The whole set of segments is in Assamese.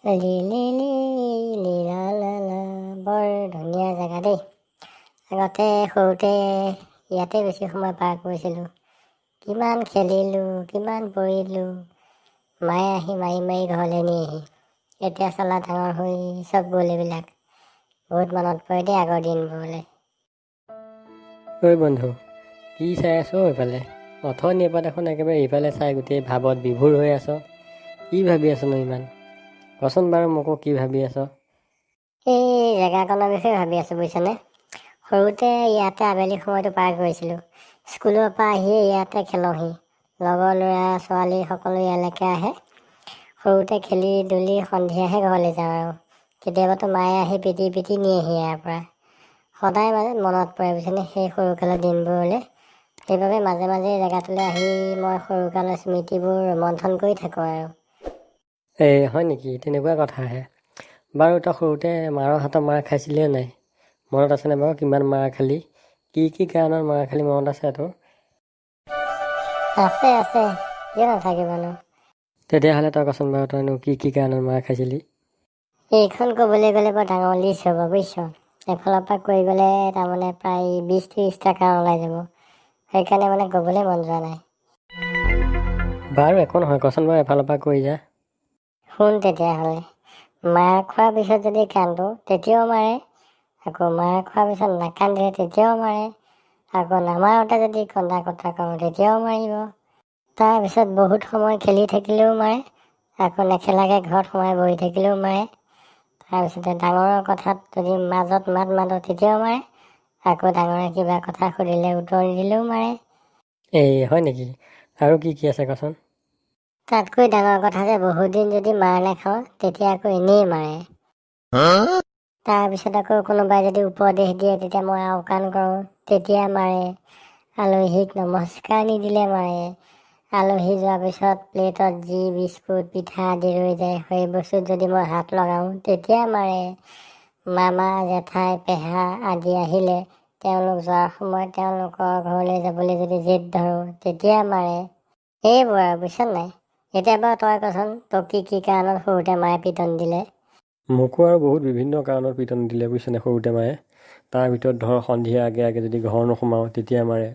লি লি লি লি লা লা লা। বৰ ধুনীয়া জেগা দেই। আগতে সৰুতে ইয়াতে বেছি সময় পাৰ কৰিছিলোঁ। কিমান খেলিলোঁ, কিমান পৰিলোঁ। মায়ে আহি মাৰি মাৰি ঘৰলৈ নিয়েহি। এতিয়া চলা ডাঙৰ হৈ চব গ'ল এইবিলাক। বহুত মনত পৰে দেই আগৰ দিনবোৰলৈ। ঐ বন্ধু, কি চাই আছ এইফালে? অথনিৰ পৰা দেখোন একেবাৰে ইফালে চাই গোটেই ভাৱত বিভোৰ হৈ আছ। কি ভাবি আছনো ইমান? কচোন বাৰু মোকো কি ভাবি আছ? এই জেগাকণৰ বিষয়ে ভাবি আছোঁ বুজিছনে। সৰুতে ইয়াতে আবেলি সময়টো পাৰ কৰিছিলোঁ। স্কুলৰ পৰা আহিয়ে ইয়াতে খেলোঁহি। লগৰ ল'ৰা ছোৱালী সকলো ইয়ালৈকে আহে। সৰুতে খেলি ধূলি সন্ধিয়াহে ঘৰলৈ যাওঁ আৰু। কেতিয়াবাতো মায়ে আহি পিটি পিটি নিয়েহি ইয়াৰ পৰা। সদায় মনত পৰে বুজিছনে সেই সৰুকালৰ দিনবোৰলৈ। সেইবাবে মাজে মাজে জেগাটোলৈ আহি মই সৰুকালৰ স্মৃতিবোৰ ৰোমন্থন কৰি থাকোঁ আৰু। হয় নেকি? তেনেকুৱা কথাহে। বাৰু তই সৰুতে মাৰৰ হাতৰ মাৰ খাইছিলিয়ে নাই? মনত আছেনে বাৰু কিমান মাৰ খালি? কি কি কাৰণত মাৰ খালি মনত আছে তোৰ? আছে আছে, কিয় নাথাকিবনো। তেতিয়াহ'লে তই কচোন বাৰু তইনো কি কি কাৰণত মাৰ খাইছিলি? এইখন ক'বলৈ গ'লে বৰ ডাঙৰ লিষ্ট হ'ব বুজিছ। এফালৰ পৰা কৈ গ'লে তাৰমানে প্ৰায় 20-30টা কাৰণ ওলাই যাব। সেইকাৰণে ক'বলৈ মন যোৱা নাই। বাৰু একো নহয়, কচোন বাৰু এফালৰ পৰা কৈ যা। শুন তেতিয়াহ'লে। মাৰ খোৱাৰ পিছত যদি কান্দো তেতিয়াও মাৰে। আকৌ মাৰ খোৱাৰ পিছত নাকান্দিলে তেতিয়াও মাৰে। আকৌ নামাৰোঁতে যদি কন্দা কটা কৰোঁ তেতিয়াও মাৰিব। তাৰপিছত বহুত সময় খেলি থাকিলেও মাৰে। আকৌ নেখেলাকৈ ঘৰত সোমাই বহি থাকিলেও মাৰে। তাৰপিছতে ডাঙৰৰ কথাত যদি মাজত মাত মাতোঁ তেতিয়াও মাৰে। আকৌ ডাঙৰে কিবা কথা সুধিলে উত্তৰ নিদিলেও মাৰে। হয় নেকি? আৰু কি কি আছে কচোন? তাতকৈ ডাঙৰ কথা যে বহুত দিন যদি মাৰ নাখাওঁ তেতিয়া আকৌ এনেই মাৰে। তাৰপিছত আকৌ কোনোবাই যদি উপদেশ দিয়ে তেতিয়া মই আওকাণ কৰোঁ তেতিয়া মাৰে। আলহীক নমস্কাৰ নিদিলে মাৰে। আলহী যোৱাৰ পিছত প্লেটত যি বিস্কুট পিঠা আদি ৰৈ যায় সেই বস্তুত যদি মই হাত লগাওঁ তেতিয়া মাৰে। মামা জেঠাই পেহা আদি আহিলে তেওঁলোক যোৱাৰ সময়ত তেওঁলোকৰ ঘৰলৈ যাবলৈ যদি জেদ ধৰোঁ তেতিয়া মাৰে। এইবোৰ আৰু বুজিছ নাই। এতিয়া বাৰু তই কচোন তোক কি কি কাৰণত সৰুতে মায়ে পিটন দিলে? মোকো আৰু বহুত বিভিন্ন কাৰণত পিটন দিলে বুজিছনে সৰুতে মায়ে। তাৰ ভিতৰত ধৰ সন্ধিয়া আগে আগে যদি ঘৰ নোসোমাওঁ তেতিয়া মাৰে।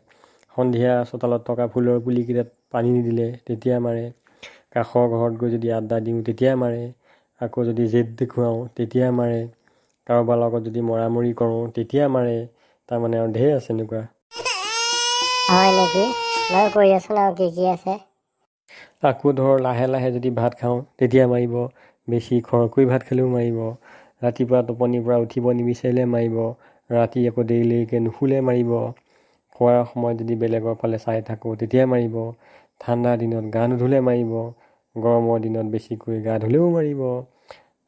সন্ধিয়া চোতালত থকা ফুলৰ পুলিকেইটাত পানী নিদিলে তেতিয়া মাৰে। কাষৰ ঘৰত গৈ যদি আড্ডা দিওঁ তেতিয়া মাৰে। আকৌ যদি জেদ দেখুৱাওঁ তেতিয়া মাৰে। কাৰোবাৰ লগত যদি মৰামৰি কৰোঁ তেতিয়া মাৰে। তাৰমানে আৰু ঢেৰ আছে এনেকুৱা। হয় নেকি? বাৰু কৈ আছোন আৰু কি কি আছে। আকৌ ধৰ লাহে লাহে যদি ভাত খাওঁ তেতিয়া মাৰিব। বেছি খৰকৈ ভাত খালেও মাৰিব। ৰাতিপুৱা টোপনিৰ পৰা উঠিব নিবিচাৰিলে মাৰিব। ৰাতি আকৌ দেৰিলৈকে নুশুলে মাৰিব। খোৱাৰ সময়ত যদি বেলেগৰ ফালে চাই থাকোঁ তেতিয়া মাৰিব। ঠাণ্ডা দিনত গা নুধুলে মাৰিব। গৰমৰ দিনত বেছিকৈ গা ধুলেও মাৰিব।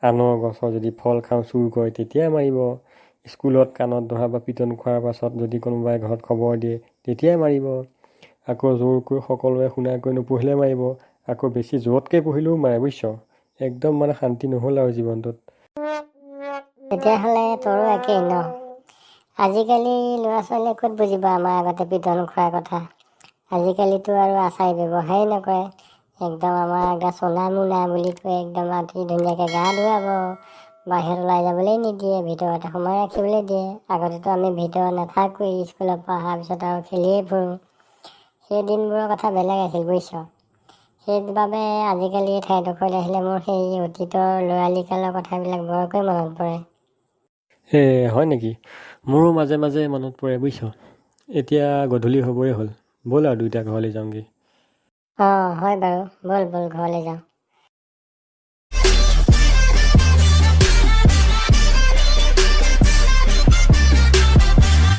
আনৰ গছৰ যদি ফল খাওঁ চুৰ কৰে তেতিয়া মাৰিব। স্কুলত কাণত ধৰা বা পিটন খোৱাৰ পাছত যদি কোনোবাই ঘৰত খবৰ দিয়ে তেতিয়াই মাৰিব। আকৌ জোৰকৈ সকলোৱে শুনাকৈ নপঢ়িলে মাৰিব। আকৌ বেছি জোৰতকৈ পঢ়িলেও মাৰে বুজিছ। একদম শান্তি নহ'ল আৰু জীৱনটোত। তেতিয়াহ'লে তোৰো একেই ন? আজিকালি ল'ৰা ছোৱালীয়ে ক'ত বুজিব আমাৰ আগতে পিটন খোৱাৰ কথা। আজিকালিতো আৰু আচাৰ ব্যৱহাৰেই নকৰে। একদম আমাৰ আগতে চোনা মোনা বুলি কৈ একদম আতি ধুনীয়াকৈ গা ধুৱাব। বাহিৰত ওলাই যাবলৈ নিদিয়ে, ভিতৰতে সোমাই ৰাখিবলৈ দিয়ে। আগতেতো আমি ভিতৰত নাথাকোৱেই, স্কুলৰ পৰা অহাৰ পিছত আৰু খেলিয়ে ফুৰোঁ। সেই দিনবোৰৰ কথা বেলেগ আছিল বুজিছ। সেইবাবে আজিকালি এই ঠাইডোখৰলৈ আহিলে মোৰ সেই অতীতৰ ল'ৰালি কালৰ কথাবিলাক বৰকৈ মনত পৰে। হয় নেকি? মোৰো মাজে মাজে মনত পৰে বুজিছ। এতিয়া গধূলি হ'বই হ'ল, ব'ল আৰু দুইটা ঘৰলৈ যাওঁগৈ। হয় বাৰু, ব'ল ঘৰলৈ যাওঁ।